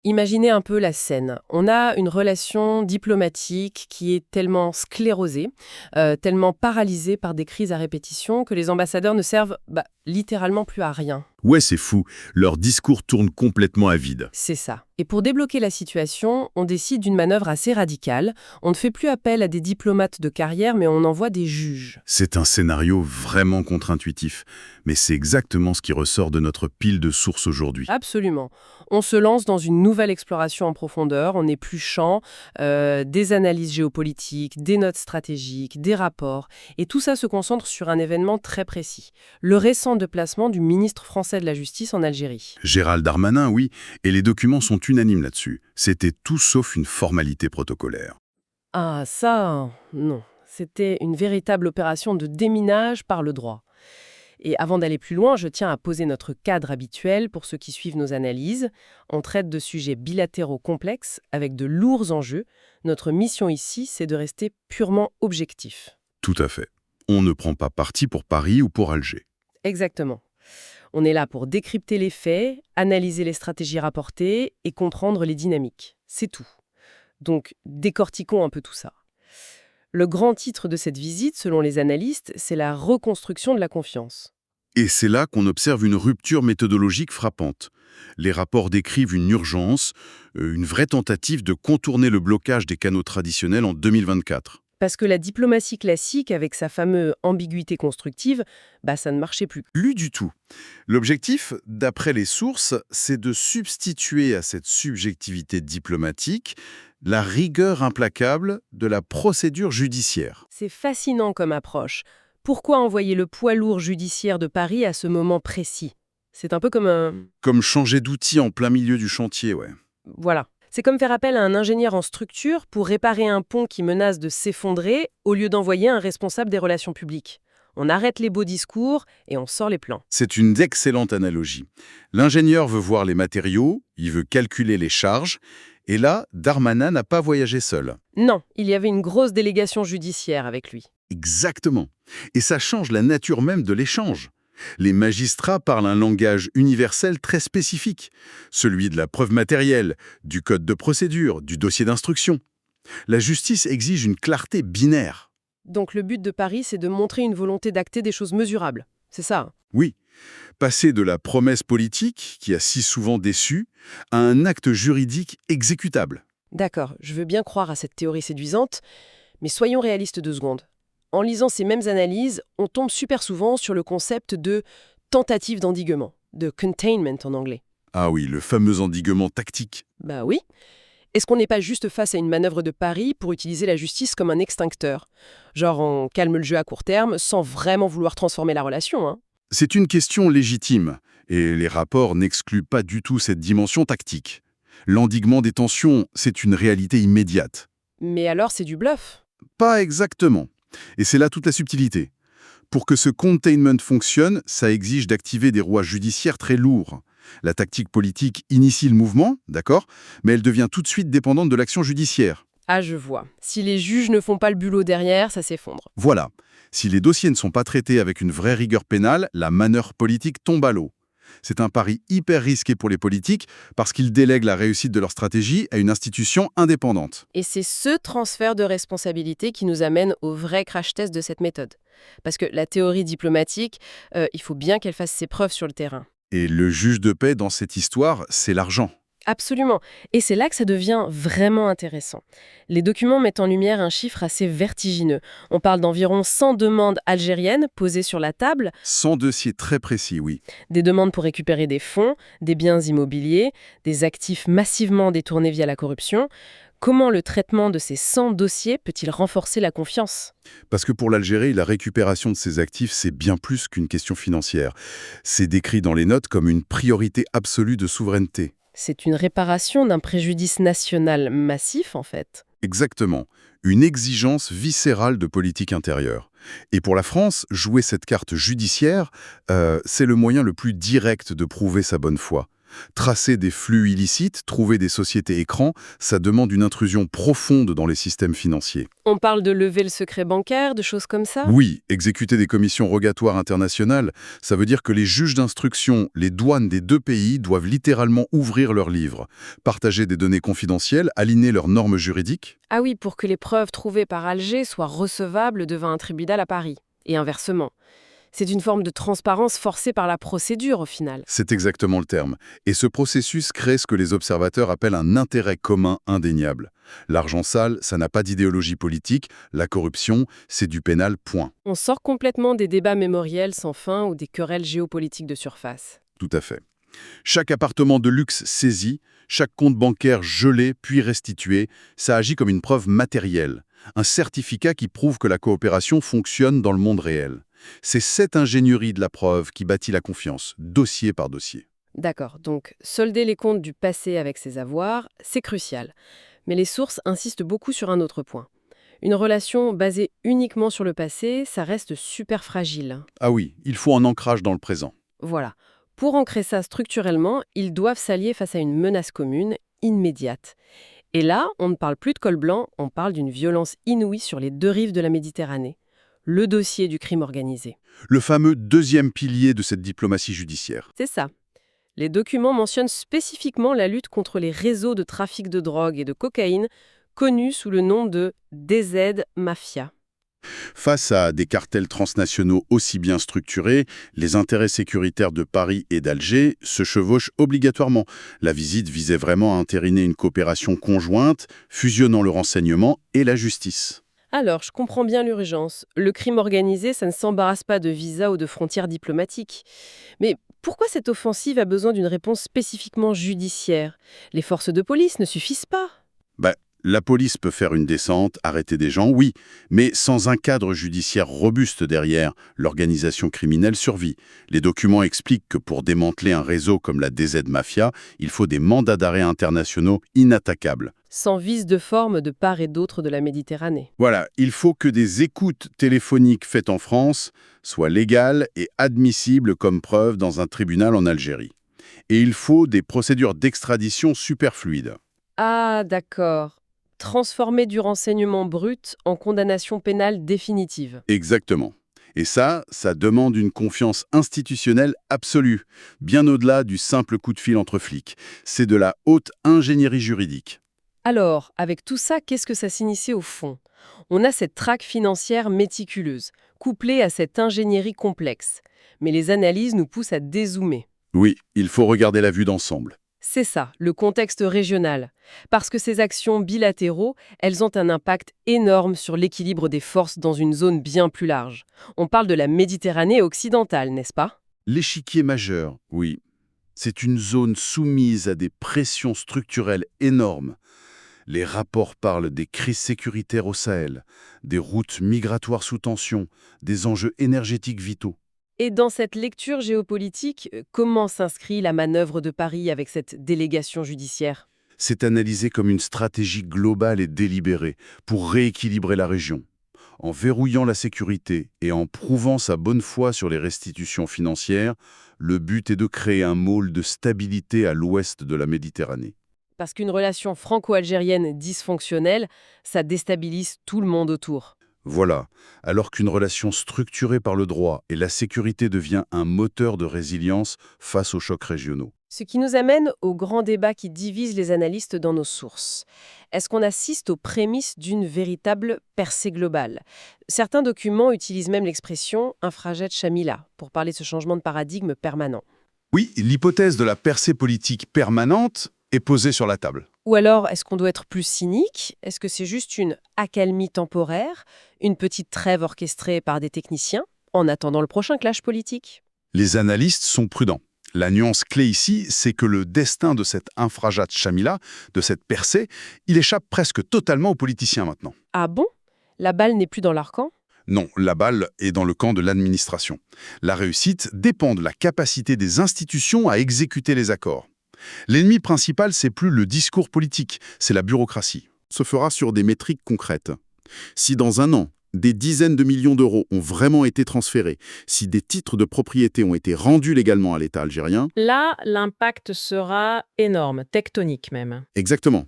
Imaginez un peu la scène. On a une relation diplomatique qui est tellement sclérosée, tellement paralysée par des crises à répétition que les ambassadeurs ne servent littéralement plus à rien. Ouais, c'est fou. Leur discours tourne complètement à vide. C'est ça. Et pour débloquer la situation, on décide d'une manœuvre assez radicale. On ne fait plus appel à des diplomates de carrière, mais on envoie des juges. C'est un scénario vraiment contre-intuitif, mais c'est exactement ce qui ressort de notre pile de sources aujourd'hui. Absolument. On se lance dans une nouvelle exploration en profondeur, en épluchant des analyses géopolitiques, des notes stratégiques, des rapports, et tout ça se concentre sur un événement très précis, le récent déplacement du ministre français de la Justice en Algérie. Gérald Darmanin, oui, et les documents sont unanimes là-dessus. C'était tout sauf une formalité protocolaire. Ah, ça, non. C'était une véritable opération de déminage par le droit. Et avant d'aller plus loin, je tiens à poser notre cadre habituel pour ceux qui suivent nos analyses. On traite de sujets bilatéraux complexes avec de lourds enjeux. Notre mission ici, c'est de rester purement objectif. Tout à fait. On ne prend pas parti pour Paris ou pour Alger. Exactement. On est là pour décrypter les faits, analyser les stratégies rapportées et comprendre les dynamiques. C'est tout. Donc, décortiquons un peu tout ça. Le grand titre de cette visite, selon les analystes, c'est la reconstruction de la confiance. Et c'est là qu'on observe une rupture méthodologique frappante. Les rapports décrivent une urgence, une vraie tentative de contourner le blocage des canaux traditionnels en 2024. Parce que la diplomatie classique, avec sa fameuse ambiguïté constructive, ça ne marchait plus. Plus du tout. L'objectif, d'après les sources, c'est de substituer à cette subjectivité diplomatique la rigueur implacable de la procédure judiciaire. C'est fascinant comme approche. Pourquoi envoyer le poids lourd judiciaire de Paris à ce moment précis? C'est un peu comme un... Comme changer d'outil en plein milieu du chantier, ouais. Voilà. C'est comme faire appel à un ingénieur en structure pour réparer un pont qui menace de s'effondrer au lieu d'envoyer un responsable des relations publiques. On arrête les beaux discours et on sort les plans. C'est une excellente analogie. L'ingénieur veut voir les matériaux, il veut calculer les charges, et là, Darmanin n'a pas voyagé seul. Non, il y avait une grosse délégation judiciaire avec lui. Exactement. Et ça change la nature même de l'échange. Les magistrats parlent un langage universel très spécifique, celui de la preuve matérielle, du code de procédure, du dossier d'instruction. La justice exige une clarté binaire. Donc le but de Paris, c'est de montrer une volonté d'acter des choses mesurables. C'est ça, hein? Oui, passer de la promesse politique, qui a si souvent déçu, à un acte juridique exécutable. D'accord, je veux bien croire à cette théorie séduisante, mais soyons réalistes 2 secondes. En lisant ces mêmes analyses, on tombe super souvent sur le concept de tentative d'endiguement, de containment en anglais. Ah oui, le fameux endiguement tactique. Bah oui. Est-ce qu'on n'est pas juste face à une manœuvre de Paris pour utiliser la justice comme un extincteur? Genre on calme le jeu à court terme sans vraiment vouloir transformer la relation, hein? C'est une question légitime, et les rapports n'excluent pas du tout cette dimension tactique. L'endiguement des tensions, c'est une réalité immédiate. Mais alors c'est du bluff. Pas exactement. Et c'est là toute la subtilité. Pour que ce containment fonctionne, ça exige d'activer des rouages judiciaires très lourds. La tactique politique initie le mouvement, d'accord, mais elle devient tout de suite dépendante de l'action judiciaire. Ah, je vois. Si les juges ne font pas le bulot derrière, ça s'effondre. Voilà. Si les dossiers ne sont pas traités avec une vraie rigueur pénale, la manœuvre politique tombe à l'eau. C'est un pari hyper risqué pour les politiques parce qu'ils délèguent la réussite de leur stratégie à une institution indépendante. Et c'est ce transfert de responsabilité qui nous amène au vrai crash test de cette méthode. Parce que la théorie diplomatique, il faut bien qu'elle fasse ses preuves sur le terrain. Et le juge de paix dans cette histoire, c'est l'argent. Absolument. Et c'est là que ça devient vraiment intéressant. Les documents mettent en lumière un chiffre assez vertigineux. On parle d'environ 100 demandes algériennes posées sur la table. 100 dossiers très précis, oui. Des demandes pour récupérer des fonds, des biens immobiliers, des actifs massivement détournés via la corruption. Comment le traitement de ces 100 dossiers peut-il renforcer la confiance? Parce que pour l'Algérie, la récupération de ces actifs, c'est bien plus qu'une question financière. C'est décrit dans les notes comme une priorité absolue de souveraineté. C'est une réparation d'un préjudice national massif, en fait. Exactement. Une exigence viscérale de politique intérieure. Et pour la France, jouer cette carte judiciaire, c'est le moyen le plus direct de prouver sa bonne foi. Tracer des flux illicites, trouver des sociétés écrans, ça demande une intrusion profonde dans les systèmes financiers. On parle de lever le secret bancaire, de choses comme ça? Oui, exécuter des commissions rogatoires internationales, ça veut dire que les juges d'instruction, les douanes des deux pays doivent littéralement ouvrir leurs livres, partager des données confidentielles, aligner leurs normes juridiques. Ah oui, pour que les preuves trouvées par Alger soient recevables devant un tribunal à Paris. Et inversement. C'est une forme de transparence forcée par la procédure, au final. C'est exactement le terme. Et ce processus crée ce que les observateurs appellent un intérêt commun indéniable. L'argent sale, ça n'a pas d'idéologie politique, la corruption, c'est du pénal, point. On sort complètement des débats mémoriels sans fin ou des querelles géopolitiques de surface. Tout à fait. Chaque appartement de luxe saisi, chaque compte bancaire gelé puis restitué, ça agit comme une preuve matérielle, un certificat qui prouve que la coopération fonctionne dans le monde réel. C'est cette ingénierie de la preuve qui bâtit la confiance, dossier par dossier. D'accord, donc solder les comptes du passé avec ses avoirs, c'est crucial. Mais les sources insistent beaucoup sur un autre point. Une relation basée uniquement sur le passé, ça reste super fragile. Ah oui, il faut un ancrage dans le présent. Voilà. Pour ancrer ça structurellement, ils doivent s'allier face à une menace commune, immédiate. Et là, on ne parle plus de col blanc, on parle d'une violence inouïe sur les deux rives de la Méditerranée. Le dossier du crime organisé. Le fameux deuxième pilier de cette diplomatie judiciaire. C'est ça. Les documents mentionnent spécifiquement la lutte contre les réseaux de trafic de drogue et de cocaïne, connus sous le nom de DZ Mafia. Face à des cartels transnationaux aussi bien structurés, les intérêts sécuritaires de Paris et d'Alger se chevauchent obligatoirement. La visite visait vraiment à entériner une coopération conjointe, fusionnant le renseignement et la justice. Alors, je comprends bien l'urgence. Le crime organisé, ça ne s'embarrasse pas de visas ou de frontières diplomatiques. Mais pourquoi cette offensive a besoin d'une réponse spécifiquement judiciaire? Les forces de police ne suffisent pas. La police peut faire une descente, arrêter des gens, oui, mais sans un cadre judiciaire robuste derrière, l'organisation criminelle survit. Les documents expliquent que pour démanteler un réseau comme la DZ Mafia, il faut des mandats d'arrêt internationaux inattaquables. Sans vice de forme de part et d'autre de la Méditerranée. Voilà, il faut que des écoutes téléphoniques faites en France soient légales et admissibles comme preuve dans un tribunal en Algérie. Et il faut des procédures d'extradition super fluides. Ah, d'accord. Transformer du renseignement brut en condamnation pénale définitive. Exactement. Et ça demande une confiance institutionnelle absolue, bien au-delà du simple coup de fil entre flics. C'est de la haute ingénierie juridique. Alors, avec tout ça, qu'est-ce que ça signifie au fond? On a cette traque financière méticuleuse, couplée à cette ingénierie complexe. Mais les analyses nous poussent à dézoomer. Oui, il faut regarder la vue d'ensemble. C'est ça, le contexte régional. Parce que ces actions bilatéraux, elles ont un impact énorme sur l'équilibre des forces dans une zone bien plus large. On parle de la Méditerranée occidentale, n'est-ce pas? L'échiquier majeur, oui. C'est une zone soumise à des pressions structurelles énormes. Les rapports parlent des crises sécuritaires au Sahel, des routes migratoires sous tension, des enjeux énergétiques vitaux. Et dans cette lecture géopolitique, comment s'inscrit la manœuvre de Paris avec cette délégation judiciaire? C'est analysé comme une stratégie globale et délibérée pour rééquilibrer la région. En verrouillant la sécurité et en prouvant sa bonne foi sur les restitutions financières, le but est de créer un môle de stabilité à l'ouest de la Méditerranée. Parce qu'une relation franco-algérienne dysfonctionnelle, ça déstabilise tout le monde autour. Voilà, alors qu'une relation structurée par le droit et la sécurité devient un moteur de résilience face aux chocs régionaux. Ce qui nous amène au grand débat qui divise les analystes dans nos sources. Est-ce qu'on assiste aux prémices d'une véritable percée globale? Certains documents utilisent même l'expression « infrajet Shamila » pour parler de ce changement de paradigme permanent. Oui, l'hypothèse de la percée politique permanente est posée sur la table. Ou alors, est-ce qu'on doit être plus cynique? Est-ce que c'est juste une accalmie temporaire, une petite trêve orchestrée par des techniciens, en attendant le prochain clash politique? Les analystes sont prudents. La nuance clé ici, c'est que le destin de cette infrajat Shamila, de cette percée, il échappe presque totalement aux politiciens maintenant. Ah bon? La balle n'est plus dans leur camp? Non, la balle est dans le camp de l'administration. La réussite dépend de la capacité des institutions à exécuter les accords. L'ennemi principal, c'est plus le discours politique, c'est la bureaucratie. Se fera sur des métriques concrètes. Si dans un an, des dizaines de millions d'euros ont vraiment été transférés, si des titres de propriété ont été rendus légalement à l'État algérien, Là, l'impact sera énorme, tectonique même. exactement.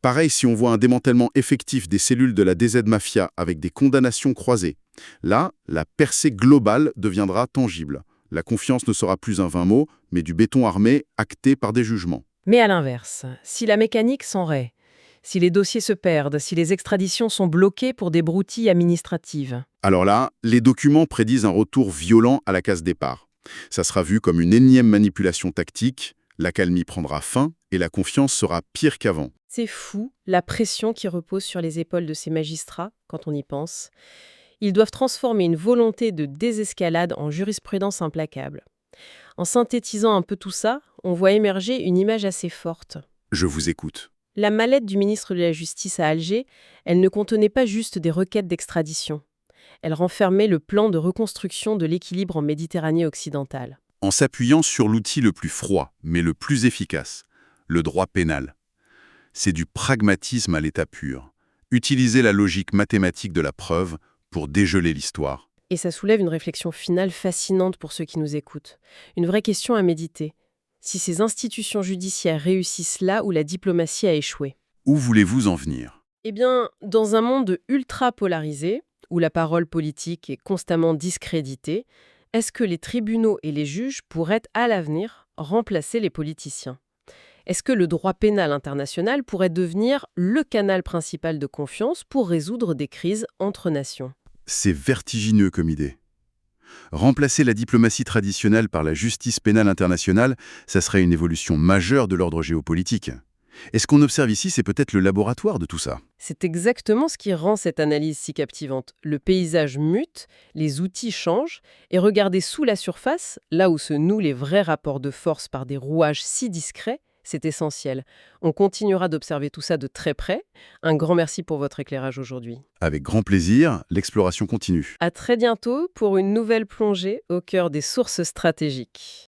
Pareil si on voit un démantèlement effectif des cellules de la DZ Mafia avec des condamnations croisées. Là, la percée globale deviendra tangible. La confiance ne sera plus un vain mot, mais du béton armé acté par des jugements. Mais à l'inverse, si la mécanique s'enraye, si les dossiers se perdent, si les extraditions sont bloquées pour des broutilles administratives, Alors là, les documents prédisent un retour violent à la case départ. Ça sera vu comme une énième manipulation tactique, l'accalmie prendra fin et la confiance sera pire qu'avant. C'est fou, la pression qui repose sur les épaules de ces magistrats, quand on y pense. Ils doivent transformer une volonté de désescalade en jurisprudence implacable. En synthétisant un peu tout ça, on voit émerger une image assez forte. Je vous écoute. La mallette du ministre de la Justice à Alger, elle ne contenait pas juste des requêtes d'extradition. Elle renfermait le plan de reconstruction de l'équilibre en Méditerranée occidentale. En s'appuyant sur l'outil le plus froid, mais le plus efficace, le droit pénal. C'est du pragmatisme à l'état pur. Utiliser la logique mathématique de la preuve pour dégeler l'histoire. Et ça soulève une réflexion finale fascinante pour ceux qui nous écoutent. Une vraie question à méditer. Si ces institutions judiciaires réussissent là où la diplomatie a échoué. Où voulez-vous en venir? Eh bien, dans un monde ultra polarisé, où la parole politique est constamment discréditée, est-ce que les tribunaux et les juges pourraient, à l'avenir, remplacer les politiciens? Est-ce que le droit pénal international pourrait devenir le canal principal de confiance pour résoudre des crises entre nations? C'est vertigineux comme idée. Remplacer la diplomatie traditionnelle par la justice pénale internationale, ça serait une évolution majeure de l'ordre géopolitique. Et ce qu'on observe ici, c'est peut-être le laboratoire de tout ça. C'est exactement ce qui rend cette analyse si captivante. Le paysage mute, les outils changent, et regarder sous la surface, là où se nouent les vrais rapports de force par des rouages si discrets, c'est essentiel. On continuera d'observer tout ça de très près. Un grand merci pour votre éclairage aujourd'hui. Avec grand plaisir, l'exploration continue. À très bientôt pour une nouvelle plongée au cœur des sources stratégiques.